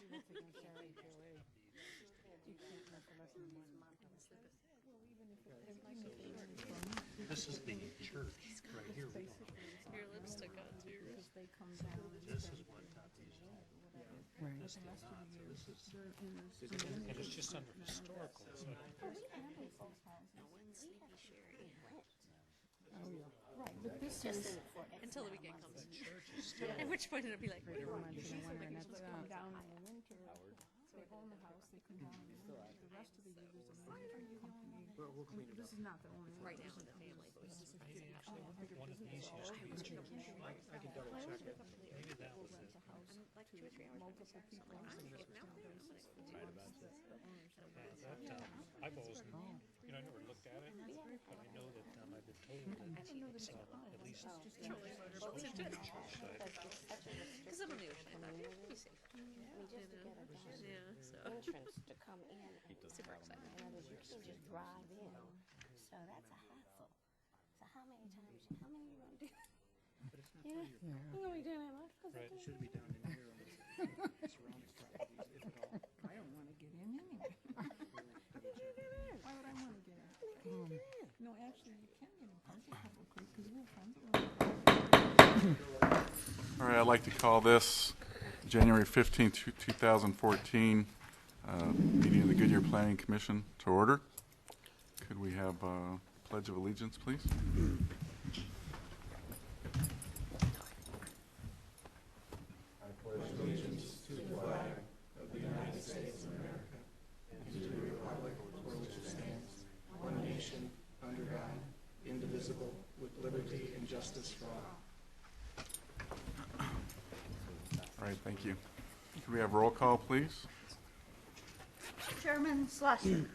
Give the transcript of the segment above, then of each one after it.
This is the church right here. We don't have Your lips stuck out too. this is what these this is not. So this is and it's just under historical. So Right, but this is Until the weekend comes. church is still At which point it'll be like, come down in the winter. They own the house, they come down in the winter. The rest of the year is a management company. This is not the only one. right now in the family. one of these used to be. I can double check it. Maybe that was it. Like 2 or 3 hours. Multiple people. I'm getting out there. I've always, I never looked at it, but I know that I've been told that it's at least Because I'm on the ocean, I thought, yeah, it'll be safe. Yeah, so. Entrance to come in. Super excited. In other words, you can just drive in. So that's a hassle. So how many you gonna do? You gonna be doing that much? right. It should be down in here on the surrounding properties, if at all. I don't want to get in anyway. Why would I want to get in? No, actually, you can get in Party Couple Creek because we're friends with All right, I'd like to call this January 15th, 2014 meeting of the Goodyear Planning Commission to order. Could we have a Pledge of Allegiance, please? indivisible, with liberty and justice for all. All right, thank you. Could we have roll call, please? Chairman Schlesser.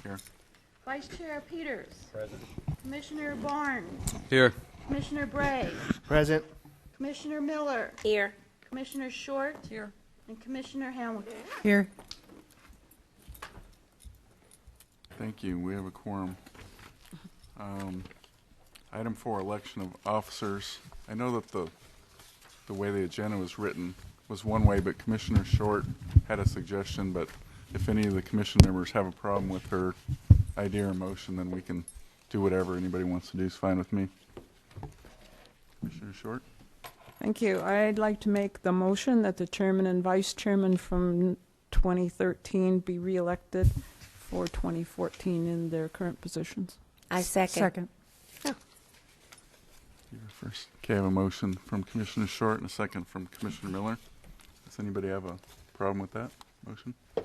Here. Vice Chair Peters. Present. Commissioner Barnes. Here. Commissioner Bray. Present. Commissioner Miller. Here. Commissioner Short. Here. And Commissioner Hamilton. Here. Thank you. We have a quorum. Item 4, election of officers. I know that the way the agenda was written was one way, but Commissioner Short had a suggestion, but if any of the commission members have a problem with her idea or motion, then we can do whatever anybody wants to do. Is fine with me. Commissioner Short? Thank you. I'd like to make the motion that the chairman and vice chairman from 2013 be reelected for 2014 in their current positions. I second. You're first. Okay, I have a motion from Commissioner Short and a second from Commissioner Miller. Does anybody have a problem with that motion? All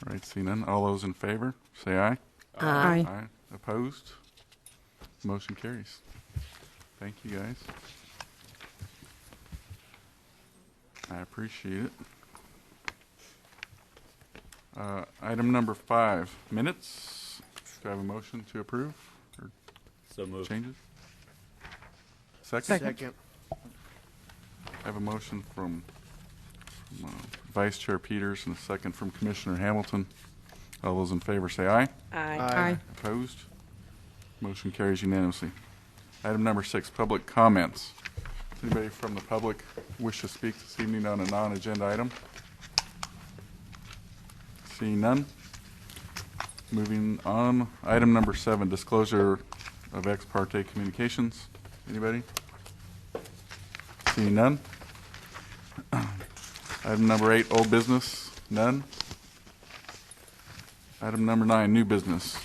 right, see none. All those in favor, say aye. Aye. Aye. Opposed? Motion carries. Thank you, guys. I appreciate it. Item number 5, minutes. Do I have a motion to approve or So moved. changes? Second? Second. I have a motion from Vice Chair Peters and a second from Commissioner Hamilton. All those in favor say aye. Aye. Opposed? Motion carries unanimously. Item number 6, public comments. Does anybody from the public wish to speak this evening on a non-agenda item? Seeing none. Moving on, item number 7, disclosure of ex parte communications. Anybody? Seeing none. Item number 8, old business. None. Item number 9, new business.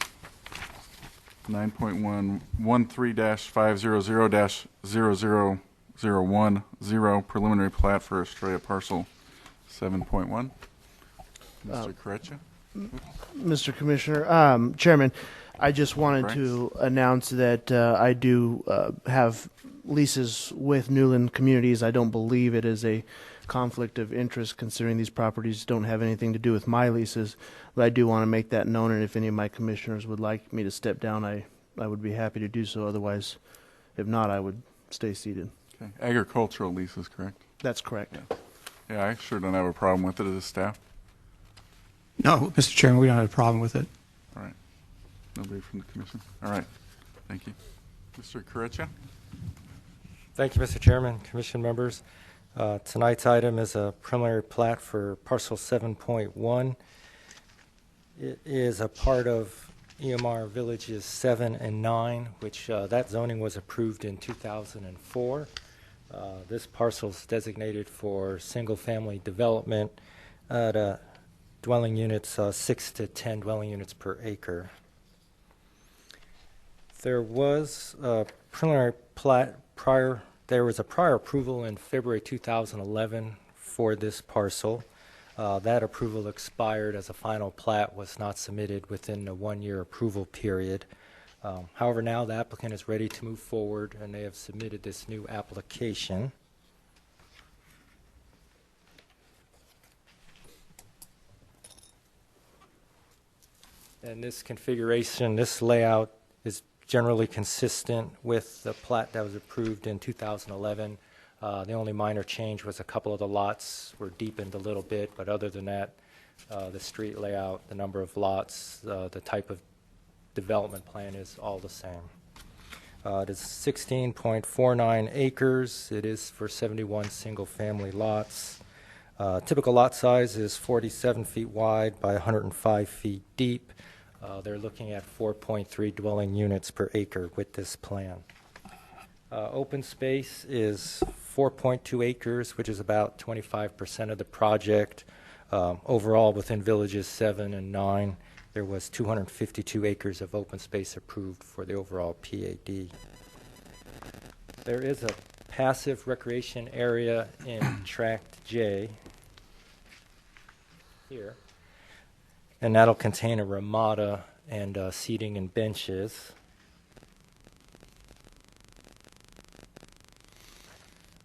9.13-500-0010 preliminary plat for Estrella parcel 7.1. Mr. Corretja? Mr. Commissioner, Chairman, I just wanted to announce that I do have leases with Newland Communities. I don't believe it is a conflict of interest considering these properties don't have anything to do with my leases, but I do want to make that known, and if any of my commissioners would like me to step down, I would be happy to do so. Otherwise, if not, I would stay seated. Okay. Agricultural leases, correct? That's correct. Yeah, I sure don't have a problem with it as a staff. No, Mr. Chairman, we don't have a problem with it. All right. Nobody from the commission? All right. Thank you. Mr. Corretja? Thank you, Mr. Chairman, Commission members. Tonight's item is a preliminary plat for parcel 7.1. It is a part of EMR Villages 7 and 9, which that zoning was approved in 2004. This parcel is designated for single-family development at dwelling units, 6 to 10 dwelling units per acre. There was a preliminary plat prior. There was a prior approval in February 2011 for this parcel. That approval expired as a final plat was not submitted within the 1-year approval period. However, now the applicant is ready to move forward, and they have submitted this new application. And this configuration, this layout is generally consistent with the plat that was approved in 2011. The only minor change was a couple of the lots were deepened a little bit, but other than that, the street layout, the number of lots, the type of development plan is all the same. It is 16.49 acres. It is for 71 single-family lots. Typical lot size is 47 feet wide by 105 feet deep. They're looking at 4.3 dwelling units per acre with this plan. Open space is 4.2 acres, which is about 25% of the project. Overall, within Villages 7 and 9, there was 252 acres of open space approved for the overall PAD. There is a passive recreation area in Tract J here, and that'll contain a ramada and seating and benches.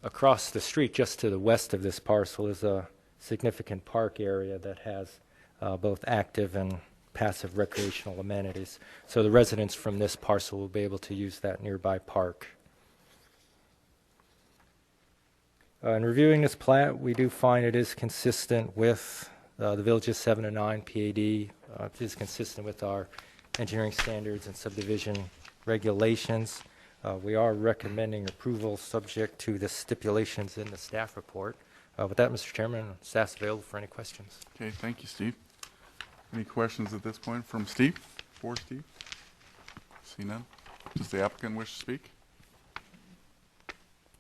Across the street, just to the west of this parcel, is a significant park area that has both active and passive recreational amenities. So the residents from this parcel will be able to use that nearby park. In reviewing this plat, we do find it is consistent with the Villages 7 and 9 PAD. It is consistent with our engineering standards and subdivision regulations. We are recommending approval subject to the stipulations in the staff report. With that, Mr. Chairman, staff's available for any questions. Okay, thank you, Steve. Any questions at this point from Steve? For Steve? See none? Does the applicant wish to speak?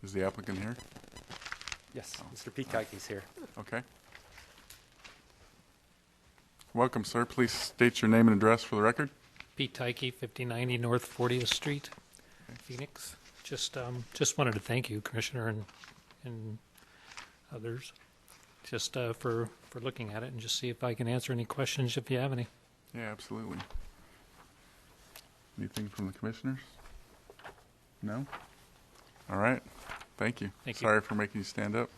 Is the applicant here? Yes, Mr. Pete Kike is here. Okay. Welcome, sir. Please state your name and address for the record. Pete Tyke, 5090 North 40th Street, Phoenix. Just wanted to thank you, Commissioner, and others, just for looking at it and just see if I can answer any questions if you have any. Yeah, absolutely. Anything from the commissioners? No? All right. Thank you. Thank you. Sorry for making you stand up.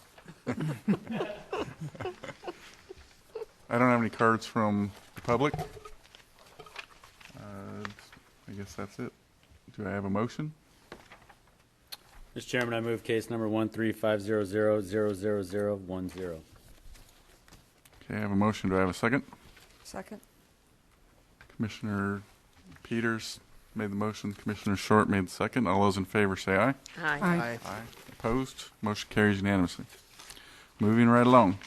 I don't have any cards from the public. I guess that's it. Do I have a motion? Mr. Chairman, I move case number 135000010. Okay, I have a motion. Do I have a second? Second. Commissioner Peters made the motion. Commissioner Short made the second. All those in favor say aye. Aye. Aye. Aye. Opposed? Motion carries unanimously. Moving right along.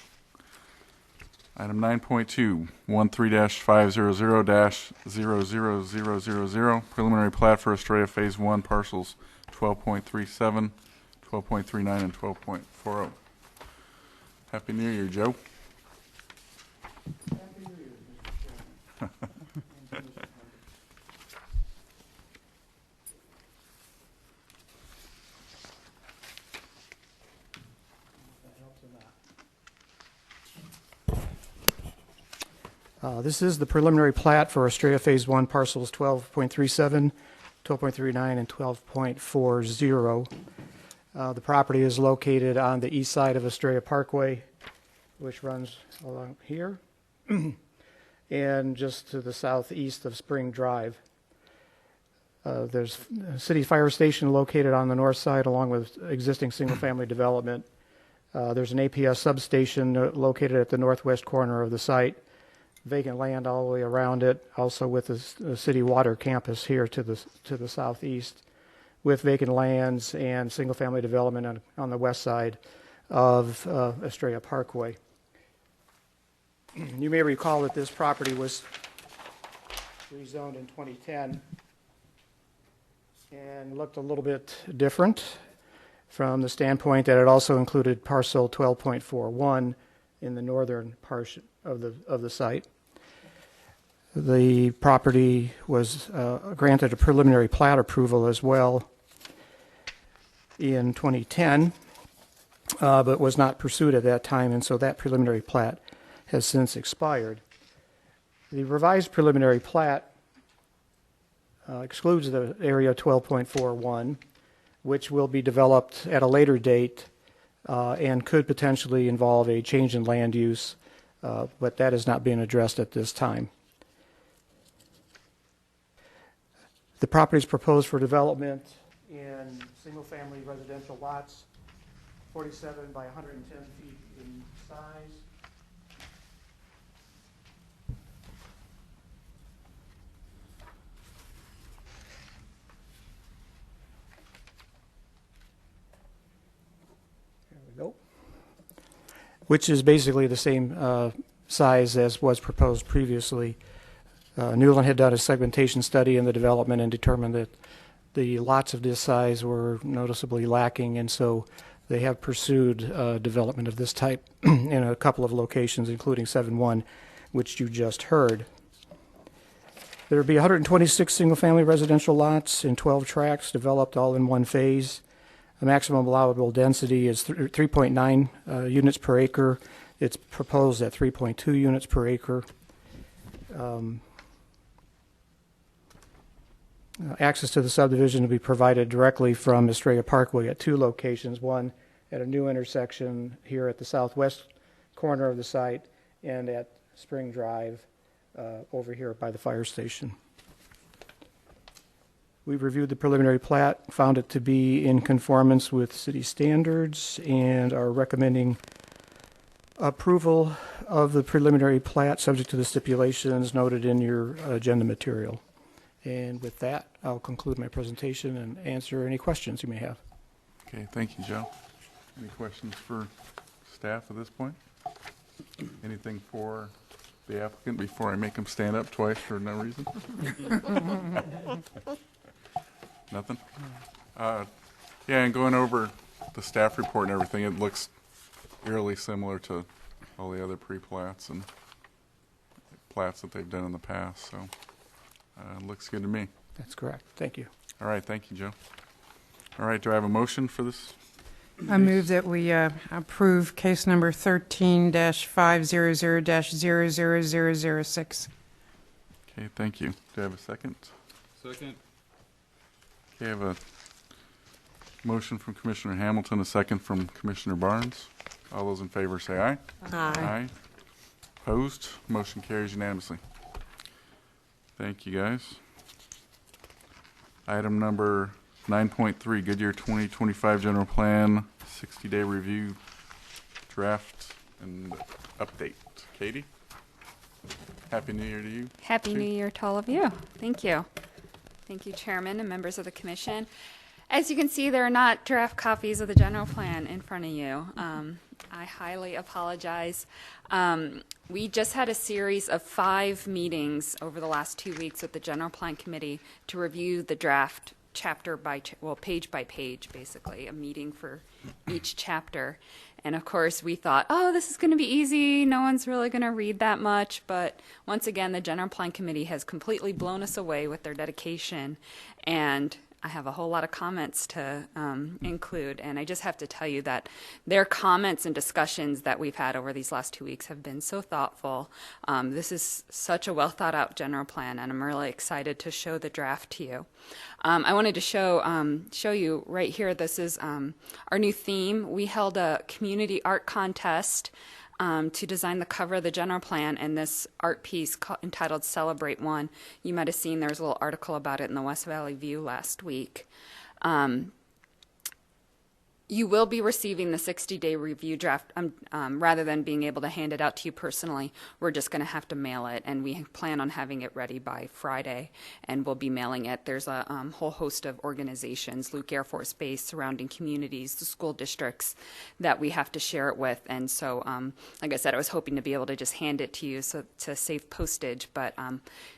Item 9.2, 13-500-00000, preliminary plat for Estrella Phase 1, parcels 12.37, 12.39, and 12.40. Happy New Year, Joe. Happy New Year, Mr. Chairman. This is the preliminary plat for Estrella Phase 1 parcels 12.37, 12.39, and 12.40. The property is located on the east side of Estrella Parkway, which runs along here, and just to the southeast of Spring Drive. There's a city fire station located on the north side along with existing single-family development. There's an APS substation located at the northwest corner of the site. Vacant land all the way around it, also with the city water campus here to the southeast, with vacant lands and single-family development on the west side. of Estrella Parkway. You may recall that this property was rezoned in 2010 and looked a little bit different from the standpoint that it also included parcel 12.41 in the northern portion of the site. The property was granted a preliminary plat approval as well in 2010, but was not pursued at that time, and so that preliminary plat has since expired. The revised preliminary plat excludes the area 12.41, which will be developed at a later date and could potentially involve a change in land use, but that is not being addressed at this time. The property is proposed for development in single-family residential lots, 47 by 110 feet in size. There we go. Which is basically the same size as was proposed previously. Newland had done a segmentation study in the development and determined that the lots of this size were noticeably lacking, and so they have pursued development of this type in a couple of locations, including 7-1, which you just heard. There will be 126 single-family residential lots in 12 tracts developed all in one phase. The maximum allowable density is 3.9 units per acre. It's proposed at 3.2 units per acre. Access to the subdivision will be provided directly from Estrella Parkway at 2 locations, one at a new intersection here at the southwest corner of the site and at Spring Drive over here by the fire station. We reviewed the preliminary plat, found it to be in conformance with city standards, and are recommending approval of the preliminary plat subject to the stipulations noted in your agenda material. And with that, I'll conclude my presentation and answer any questions you may have. Okay, thank you, Joe. Any questions for staff at this point? Anything for the applicant before I make him stand up twice for no reason? Nothing? Yeah, and going over the staff report and everything, it looks eerily similar to all the other pre-plats and plats that they've done in the past, so it looks good to me. That's correct. Thank you. All right, thank you, Joe. All right, do I have a motion for this? I move that we approve case number 13-500-00006. Okay, thank you. Do I have a second? Second. Okay, I have a motion from Commissioner Hamilton, a second from Commissioner Barnes. All those in favor say aye. Aye. Opposed? Motion carries unanimously. Thank you, guys. Item number 9.3, Goodyear 2025 General Plan, 60-day review, draft, and update. Katie? Happy New Year to you. Happy New Year to all of you. Thank you. Thank you, Chairman and members of the Commission. As you can see, there are not draft copies of the general plan in front of you. I highly apologize. We just had a series of 5 meetings over the last 2 weeks with the General Plan Committee to review the draft chapter by, page by page, basically, a meeting for each chapter. And of course, we thought, oh, this is going to be easy. No one's really going to read that much. But once again, the General Plan Committee has completely blown us away with their dedication. And I have a whole lot of comments to include, and I just have to tell you that their comments and discussions that we've had over these last 2 weeks have been so thoughtful. This is such a well thought out general plan, and I'm really excited to show the draft to you. I wanted to show you right here. This is our new theme. We held a community art contest to design the cover of the general plan, and this art piece entitled Celebrate One. You might have seen there was a little article about it in the West Valley View last week. You will be receiving the 60-day review draft. Rather than being able to hand it out to you personally, we're just going to have to mail it, and we plan on having it ready by Friday, and we'll be mailing it. There's a whole host of organizations, Luke Air Force Base, surrounding communities, the school districts that we have to share it with, and so, like I said, I was hoping to be able to just hand it to you to save postage, but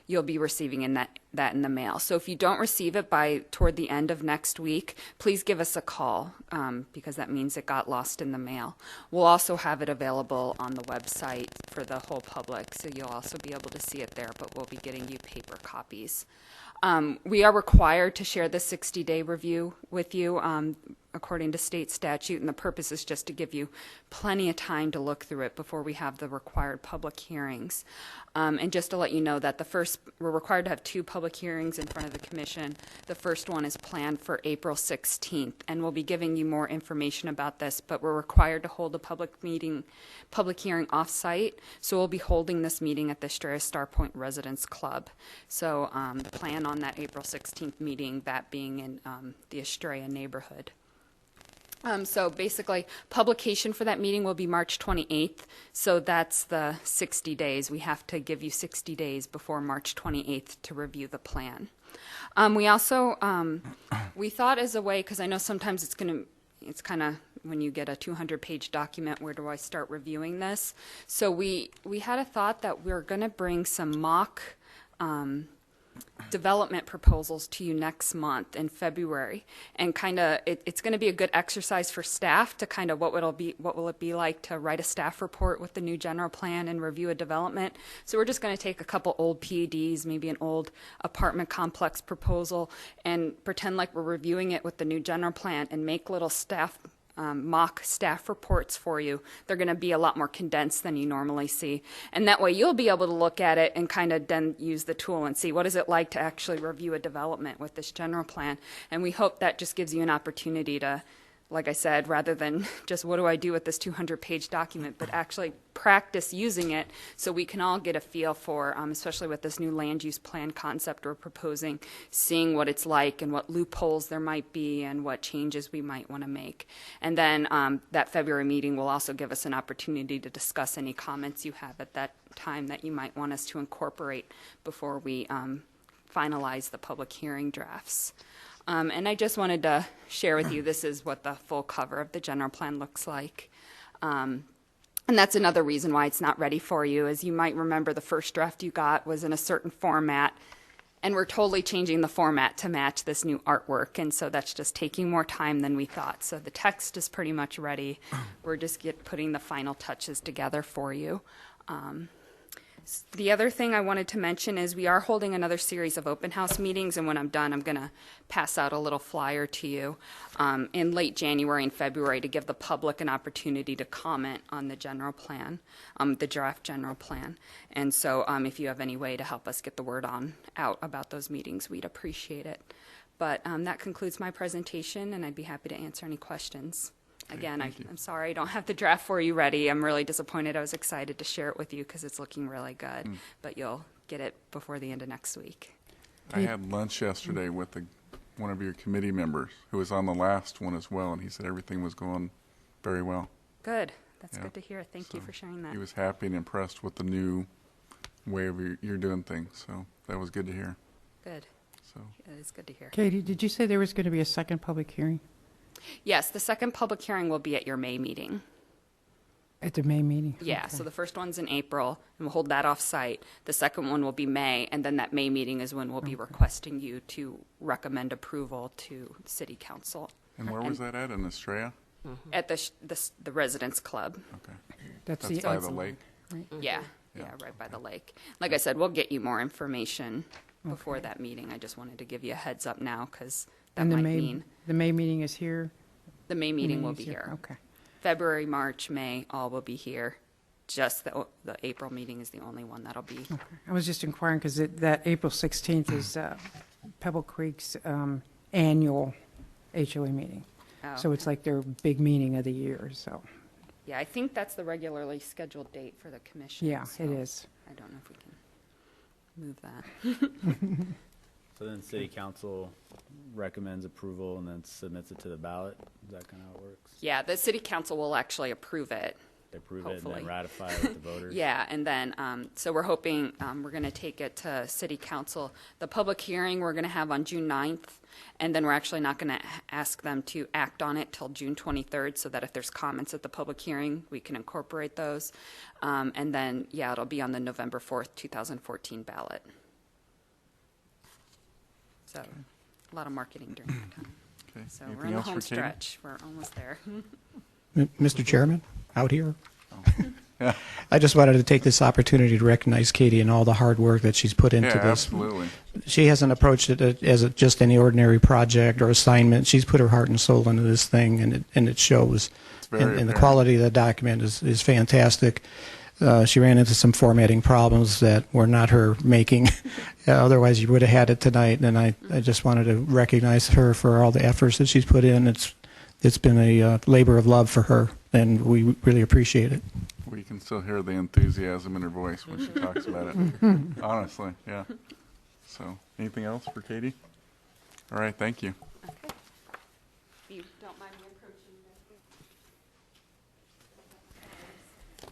you'll be receiving that in the mail. So if you don't receive it by toward the end of next week, please give us a call, because that means it got lost in the mail. We'll also have it available on the website for the whole public, so you'll also be able to see it there, but we'll be getting you paper copies. We are required to share the 60-day review with you according to state statute, and the purpose is just to give you plenty of time to look through it before we have the required public hearings. And just to let you know that we're required to have 2 public hearings in front of the commission. The first one is planned for April 16th, and we'll be giving you more information about this, but we're required to hold a public hearing off-site, so we'll be holding this meeting at the Estrella Star Point Residence Club. So plan on that April 16th meeting, that being in the Estrella neighborhood. So basically, publication for that meeting will be March 28th, so that's the 60 days. We have to give you 60 days before March 28th to review the plan. We also, we thought as a way, because I know sometimes it's kind of, when you get a 200-page document, where do I start reviewing this? So we had a thought that we're going to bring some mock development proposals to you next month in February, and it's going to be a good exercise for staff to kind of what will it be like to write a staff report with the new general plan and review a development. So we're just going to take a couple old PUDs, maybe an old apartment complex proposal, and pretend like we're reviewing it with the new general plan and make little mock staff reports for you. They're going to be a lot more condensed than you normally see. And that way you'll be able to look at it and kind of then use the tool and see what is it like to actually review a development with this general plan. And we hope that just gives you an opportunity to, like I said, rather than just what do I do with this 200-page document, but actually practice using it so we can all get a feel for, especially with this new land use plan concept we're proposing, seeing what it's like and what loopholes there might be and what changes we might want to make. And then that February meeting will also give us an opportunity to discuss any comments you have at that time that you might want us to incorporate before we finalize the public hearing drafts. And I just wanted to share with you, this is what the full cover of the general plan looks like. And that's another reason why it's not ready for you. As you might remember, the first draft you got was in a certain format, and we're totally changing the format to match this new artwork, and so that's just taking more time than we thought. So the text is pretty much ready. We're just putting the final touches together for you. The other thing I wanted to mention is we are holding another series of open house meetings, and when I'm done, I'm going to pass out a little flyer to you in late January and February to give the public an opportunity to comment on the general plan, the draft general plan. And so if you have any way to help us get the word out about those meetings, we'd appreciate it. But that concludes my presentation, and I'd be happy to answer any questions. Again, I'm sorry I don't have the draft for you ready. I'm really disappointed. I was excited to share it with you because it's looking really good, but you'll get it before the end of next week. I had lunch yesterday with one of your committee members who was on the last one as well, and he said everything was going very well. Good. That's good to hear. Thank you for sharing that. He was happy and impressed with the new way of you're doing things, so that was good to hear. Good. So it is good to hear. Katie, did you say there was going to be a second public hearing? Yes, the second public hearing will be at your May meeting. At the May meeting? Yeah, Okay. so the first one's in April, and we'll hold that off-site. The second one will be May, and then that May meeting is when we'll be requesting you to recommend approval to City Council. And where was that at, in Estrella? At the Residence Club. Okay. That's by the lake? Right? Yeah, right by the lake. Like I said, we'll get you more information before that meeting. I just wanted to give you a heads up now, because that And might mean the May meeting is here? the May meeting will be is here. Okay. February, March, May, all will be here. Just the April meeting is the only one that'll be. Okay. I was just inquiring because that April 16th is Pebble Creek's annual HOA meeting. Oh, So it's like their big meeting of the year, so, yeah, I think that's the regularly scheduled date for the commission. yeah, so it is. I don't know if we can move that. So then city council recommends approval and then submits it to the ballot? Is that kind of how it works? Yeah, the city council will actually approve it. They approve it and Hopefully. then ratify it with the voters? Yeah, and then, so we're hoping, we're going to take it to city council. The public hearing we're going to have on June 9th, and then we're actually not going to ask them to act on it till June 23rd, so that if there's comments at the public hearing, we can incorporate those. And then, yeah, it'll be on the November 4th, 2014 ballot. So, a lot of marketing during that time. Okay. So we're Anything in the else for home Katie? stretch. We're almost there. Mr. Chairman, out here. Yeah. I just wanted to take this opportunity to recognize Katie and all the hard work that she's put into Yeah, this. absolutely. She hasn't approached it as just any ordinary project or assignment. She's put her heart and soul into this thing, and it shows. It's very And the apparent. quality of the document is fantastic. She ran into some formatting problems that were not her making. Otherwise, you would have had it tonight. And I just wanted to recognize her for all the efforts that she's put in. It's been a labor of love for her, and we really appreciate it. We can still hear the enthusiasm in her voice when she talks about it. Honestly, yeah. So, anything else for Katie? All right, thank you. Okay. If you don't mind me approaching the...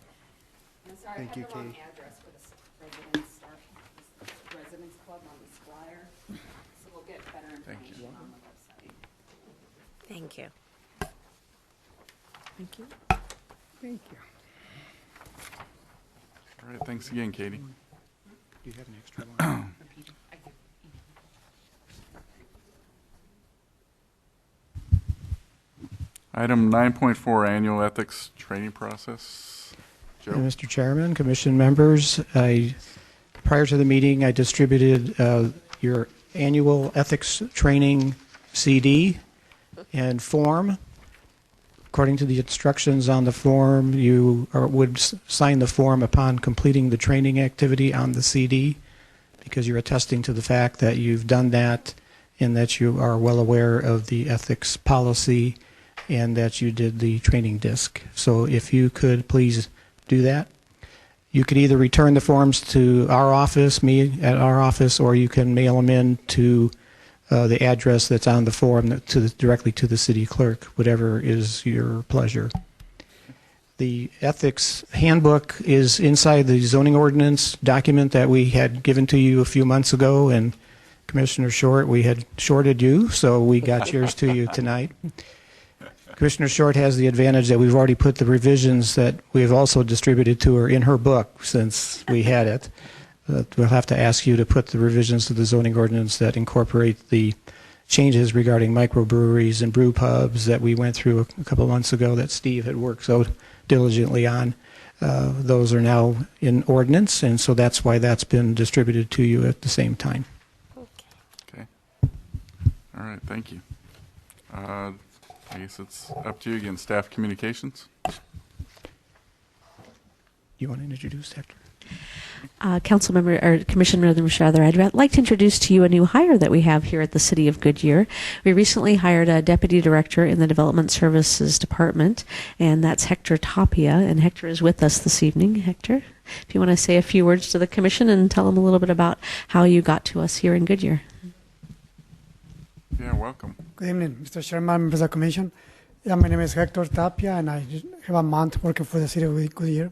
I'm sorry, Thank you, I had the wrong Katie. address for the Residents Club on this flyer, so we'll get better Thank you. information on the website. Thank you. Thank you. Thank you. All right, thanks again, Katie. Do you have an extra one? Item 9.4, annual ethics training process. Joe? Mr. Chairman, Commission members, prior to the meeting, I distributed your annual ethics training CD and form. According to the instructions on the form, you would sign the form upon completing the training activity on the CD, because you're attesting to the fact that you've done that and that you are well aware of the ethics policy and that you did the training disc. So if you could please do that. You could either return the forms to our office, me at our office, or you can mail them in to the address that's on the form directly to the city clerk, whatever is your pleasure. The ethics handbook is inside the zoning ordinance document that we had given to you a few months ago, and Commissioner Short, we had shorted you, so we got yours to you tonight. Commissioner Short has the advantage that we've already put the revisions that we've also distributed to her in her book since we had it. We'll have to ask you to put the revisions to the zoning ordinance that incorporate the changes regarding microbreweries and brew pubs that we went through a couple of months ago that Steve had worked so diligently on. Those are now in ordinance, and so that's why that's been distributed to you at the same time. Okay. All right, thank you. I guess it's up to you again. Staff communications? You want to introduce Hector? Councilmember or Commissioner Rather, I'd like to introduce to you a new hire that we have here at the City of Goodyear. We recently hired a deputy director in the Development Services Department, and that's Hector Tapia. And Hector is with us this evening. Hector, if you want to say a few words to the Commission and tell them a little bit about how you got to us here in Goodyear. Yeah, welcome. Good evening, Mr. Chairman, members of the Commission. Yeah, my name is Hector Tapia, and I have a month working for the City of Goodyear.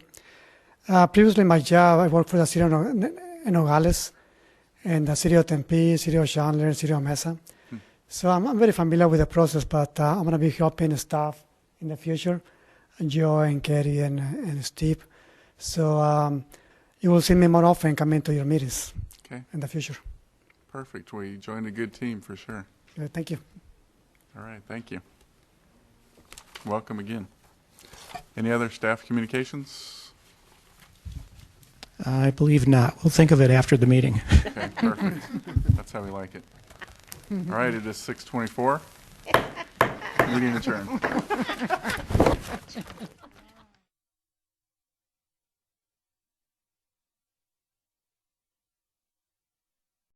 Previously, in my job, I worked for the City of Nogales, and the City of Tempe, City of Chandler, and City of Mesa. So I'm very familiar with the process, but I'm going to be helping staff in the future, Joe and Kerry and Steve. So you will see me more often coming to your meetings in the future. Perfect. We joined a good team for sure. Thank you. All right, thank you. Welcome again. Any other staff communications? I believe not. We'll think of it after the meeting. Okay, perfect. That's how we like it. All right, it is 6:24. Meeting adjourned.